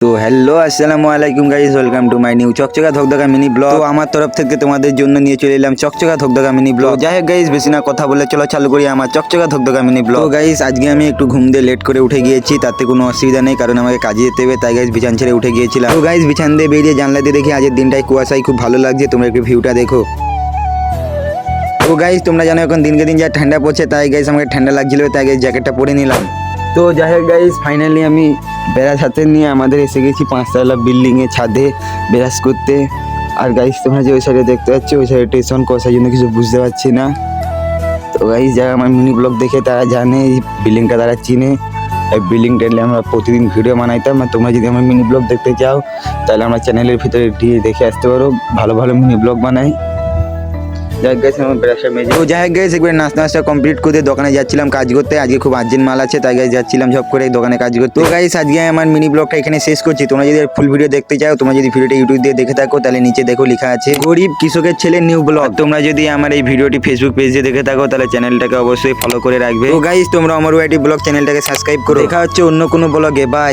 তো হ্যালো আসসালামু আলাইকুম guys, welcome to my new চকচকা ধকধকা মিনি ব্লগ। তো আমার তরফ থেকে তোমাদের জন্য নিয়ে চলে এলাম চকচকা ধকধকা মিনি ব্লগ। যাই হোক গাইস, বেশি না কথা বলে চলো চালু করি আমার চকচকা ধকধকা মিনি ব্লগ। তো গাইস, আজকে আমি একটু ঘুম দিয়ে লেট করে উঠে গিয়েছি, তাতে কোনো অসুবিধা নেই, কারণ আমাকে কাজে যেতে হবে, তাই গাইস বিছান ছেড়ে উঠে গিয়েছিলাম। তো গাইস, বিছান দিয়ে বেরিয়ে জানলা দিয়ে দেখি আজের দিনটাই কুয়াশায় খুব ভালো লাগছে। তোমরা একটু ভিউটা দেখো। তো গাইস, তোমরা জানো এখন দিনকে দিন যা ঠান্ডা পড়ছে, তাই গাইস আমাকে ঠান্ডা লাগছিল, তাই গাইস জ্যাকেটটা পরে নিলাম। তো যাই হোক গাইস, ফাইনালি আমি বেড়াস হাতে নিয়ে আমাদের এসে গেছি 5 তলা বিল্ডিংয়ে ছাদে বেড়াস করতে। আর গাইস, তোমরা যে ওই সাইডে দেখতে পাচ্ছ, ওই সাইডে স্টেশন কোথায় জন্য কিছু বুঝতে পারছি না। তো গাইস, যারা আমার মিনি ব্লগ দেখে তারা জানে এই বিল্ডিংটা, তারা চিনে। এই বিল্ডিংটা নিয়ে আমরা প্রতিদিন ভিডিও বানাইতাম। আর তোমরা যদি আমার মিনি ব্লগ দেখতে চাও, তাহলে আমার চ্যানেলের ভিতরে গিয়ে দেখে আসতে পারো, ভালো ভালো মিনি ব্লগ বানাই। যাই হোক গাইস, আমার বেড়াসা মেজে তো যাই হোক গাইস, একবার নাস্তা কমপ্লিট করে দোকানে যাচ্ছিলাম কাজ করতে। আজকে খুব আর্জেন্ট মাল আছে, তাই গাইস যাচ্ছিলাম ঝপ করে দোকানে কাজ করতে। তো গাইস, আজকে আমার মিনি ব্লগটা এখানে শেষ করছি। তোমরা যদি ফুল ভিডিও দেখতে চাও, তোমরা যদি ভিডিওটা ইউটিউব দিয়ে দেখে থাকো, তাহলে নিচে দেখো লেখা আছে গরিব কৃষকের ছেলে নিউ ব্লগ। তোমরা যদি আমার এই ভিডিওটি ফেসবুক পেজে দেখে থাকো, তাহলে চ্যানেলটাকে অবশ্যই ফলো করে রাখবে। তো গাইস, তোমরা আমার ওয়াইটি ব্লগ চ্যানেলটাকে সাবস্ক্রাইব করো। দেখা হচ্ছে অন্য কোনো ব্লগে। বাই।